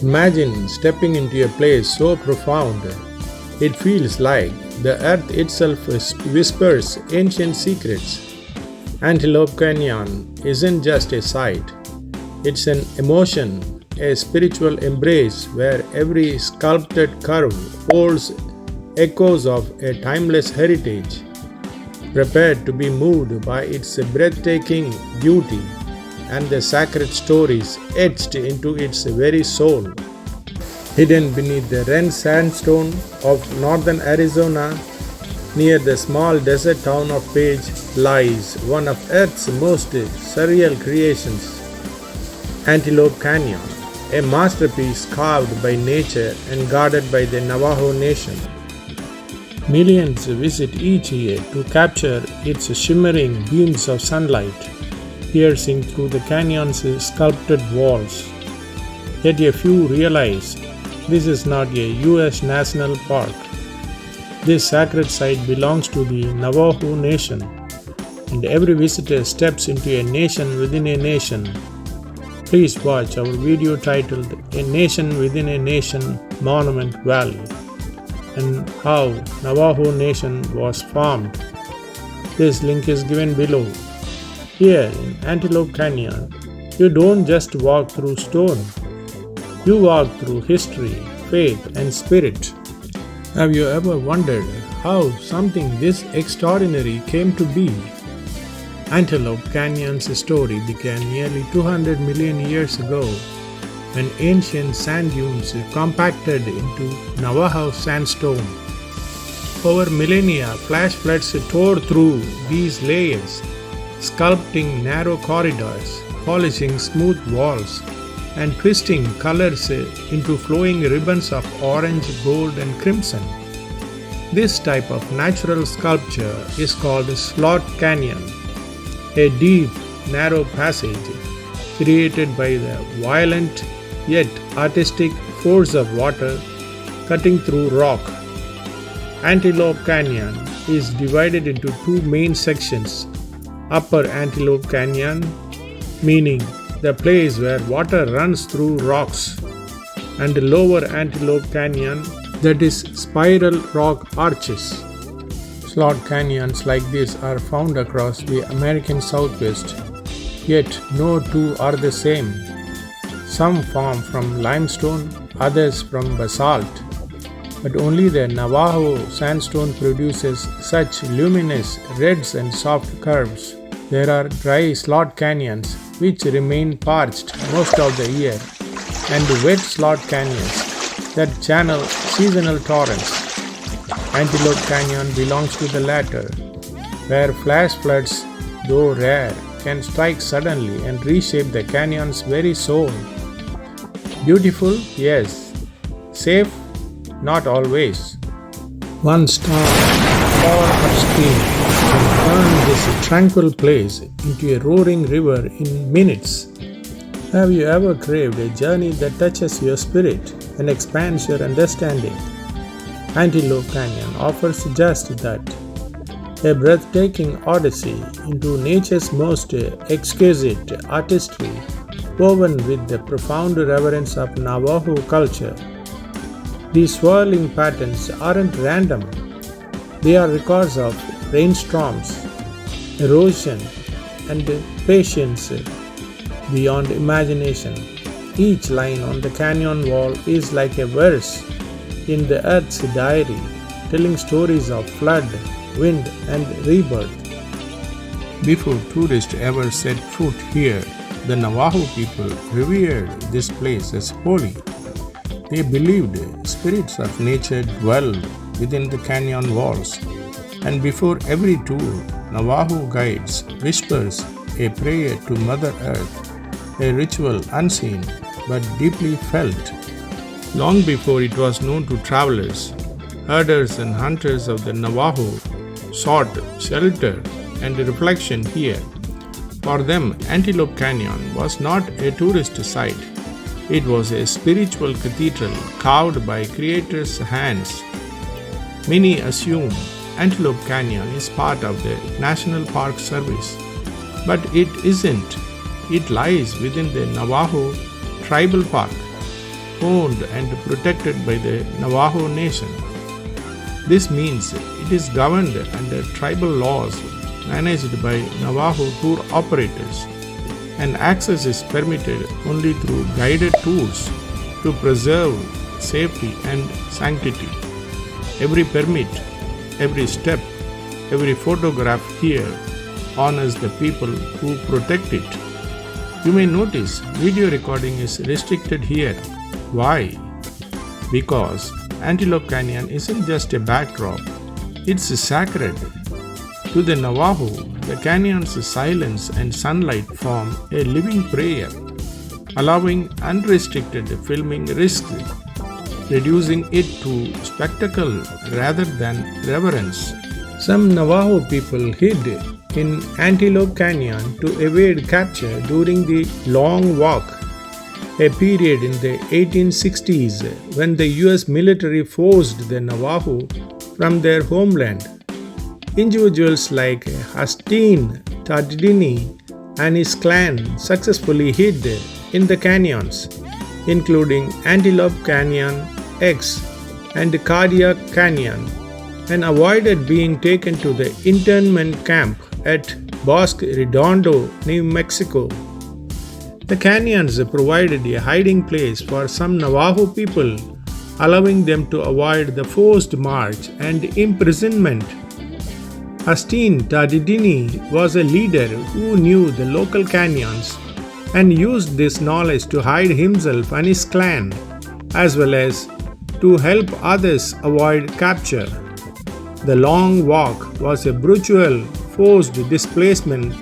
Imagine stepping into a place so profound it feels like the earth itself whispers ancient secrets. Antelope Canyon isn't just a sight, it's an emotion, a spiritual embrace where every sculpted curve holds echoes of a timeless heritage, prepared to be moved by its breathtaking beauty and the sacred stories etched into its very soul. Hidden beneath the red sandstone of northern Arizona, near the small desert town of Page, lies one of Earth's most surreal creations, Antelope Canyon, a masterpiece carved by nature and guarded by the Navajo Nation. Millions visit each year to capture its shimmering beams of sunlight, piercing through the canyon's sculpted walls. Yet a few realize this is not a U.S. national park. This sacred site belongs to the Navajo Nation, and every visitor steps into a nation within a nation. Please watch our video titled A Nation Within a Nation Monument Valley and how Navajo Nation was formed. This link is given below. Here in Antelope Canyon, you don't just walk through stone, you walk through history, faith, and spirit. Have you ever wondered how something this extraordinary came to be? Antelope Canyon's story began nearly 200 million years ago when ancient sand dunes compacted into Navajo sandstone. Over millennia, flash floods tore through these layers, sculpting narrow corridors, polishing smooth walls, and twisting colors into flowing ribbons of orange, gold, and crimson. This type of natural sculpture is called slot canyon, a deep, narrow passage created by the violent yet artistic force of water cutting through rock. Antelope Canyon is divided into two main sections: Upper Antelope Canyon, meaning the place where water runs through rocks, and Lower Antelope Canyon, that is spiral rock arches. Slot canyons like this are found across the American Southwest, yet no two are the same. Some form from limestone, others from basalt, but only the Navajo sandstone produces such luminous reds and soft curves. There are dry slot canyons which remain parched most of the year, and wet slot canyons that channel seasonal torrents. Antelope Canyon belongs to the latter, where flash floods, though rare, can strike suddenly and reshape the canyon's very soul. Beautiful? Yes. Safe? Not always. One storm far upstream can turn this tranquil place into a roaring river in minutes. Have you ever craved a journey that touches your spirit and expands your understanding? Antelope Canyon offers just that, a breathtaking odyssey into nature's most exquisite artistry, woven with the profound reverence of Navajo culture. These swirling patterns aren't random, they are records of rainstorms, erosion, and patience beyond imagination. Each line on the canyon wall is like a verse in the earth's diary, telling stories of flood, wind, and rebirth. Before tourists ever set foot here, the Navajo people revered this place as holy. They believed spirits of nature dwelled within the canyon walls, and before every tour, Navajo guides whispers a prayer to Mother Earth, a ritual unseen but deeply felt. Long before it was known to travelers, herders and hunters of the Navajo sought shelter and reflection here. For them, Antelope Canyon was not a tourist site. It was a spiritual cathedral carved by Creator's hands. Many assume Antelope Canyon is part of the National Park Service, but it isn't. It lies within the Navajo Tribal Park. owned and protected by the Navajo Nation. This means it is governed under tribal laws managed by Navajo tour operators, and access is permitted only through guided tours to preserve safety and sanctity. Every permit, every step, every photograph here honors the people who protect it. You may notice video recording is restricted here. Why? Because Antelope Canyon isn't just a backdrop, it's sacred. To the Navajo, the canyon's silence and sunlight form a living prayer, allowing unrestricted filming risk, reducing it to spectacle rather than reverence. Some Navajo people hid in Antelope Canyon to evade capture during the Long Walk, a period in the 1860s when the US military forced the Navajo from their homeland. Individuals like Hastine Tadini and his clan successfully hid in the canyons, including Antelope Canyon X and Cardiac Canyon, and avoided being taken to the internment camp at Bosque Redondo, New Mexico. The canyons provided a hiding place for some Navajo people, allowing them to avoid the forced march and imprisonment. Hastine Tadidini was a leader who knew the local canyons and used this knowledge to hide himself and his clan, as well as to help others avoid capture. The Long Walk was a brutal, forced displacement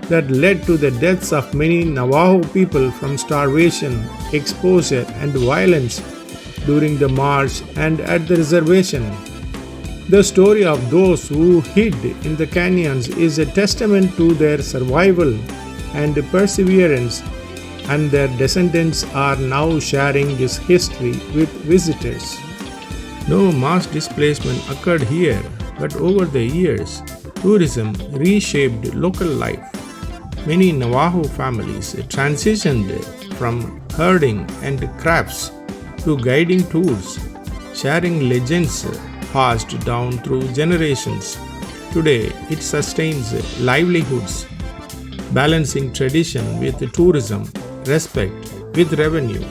that led to the deaths of many Navajo people from starvation, exposure, and violence during the march and at the reservation. The story of those who hid in the canyons is a testament to their survival and perseverance, and their descendants are now sharing this history with visitors. No mass displacement occurred here, but over the years, tourism reshaped local life. Many Navajo families transitioned from herding and crafts to guiding tours, sharing legends passed down through generations. Today, it sustains livelihoods, balancing tradition with tourism, respect with revenue.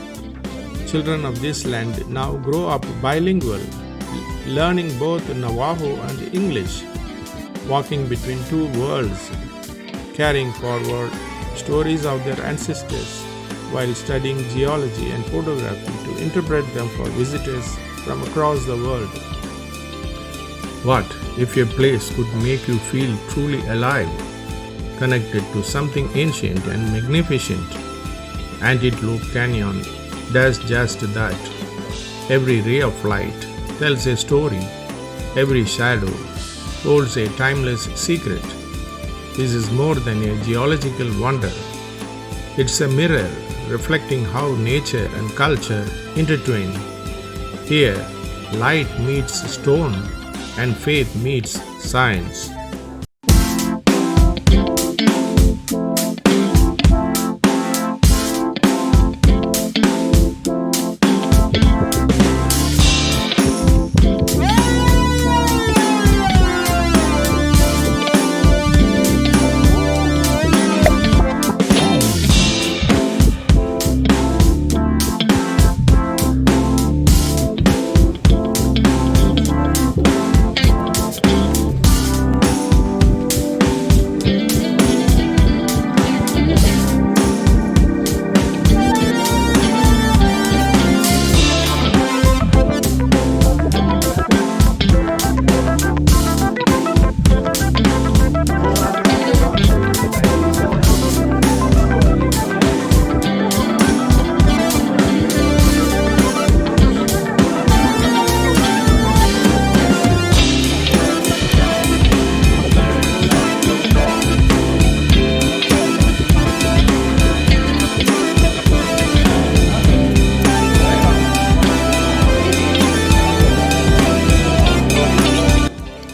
Children of this land now grow up bilingual, learning both Navajo and English, walking between two worlds, carrying forward stories of their ancestors while studying geology and photography to interpret them for visitors from across the world. What if a place could make you feel truly alive, connected to something ancient and magnificent? Antelope Canyon does just that. Every ray of light tells a story, every shadow holds a timeless secret. This is more than a geological wonder. It's a mirror reflecting how nature and culture intertwine. Here, light meets stone and faith meets science.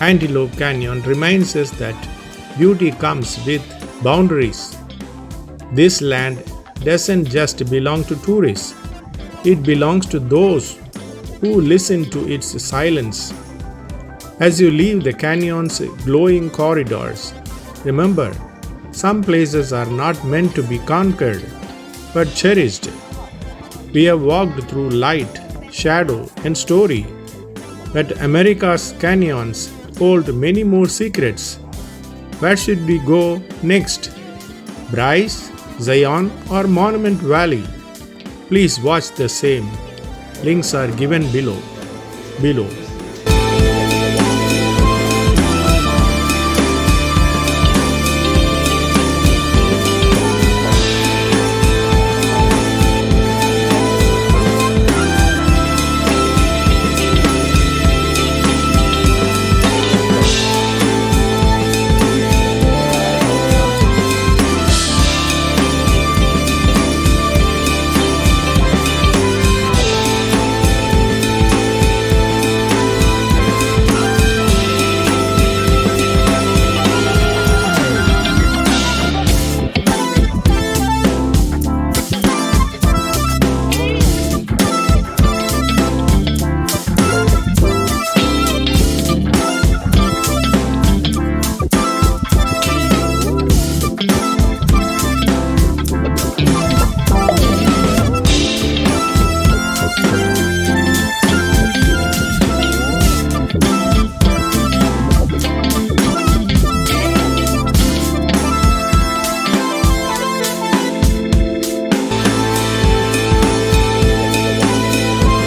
Antelope Canyon reminds us that beauty comes with boundaries. This land doesn't just belong to tourists, It belongs to those who listen to its silence. As you leave the canyon's glowing corridors, remember, some places are not meant to be conquered, but cherished. We have walked through light, shadow, and story, but America's canyons hold many more secrets. Where should we go next? Bryce, Zion, or Monument Valley? Please watch the same. Links are given below.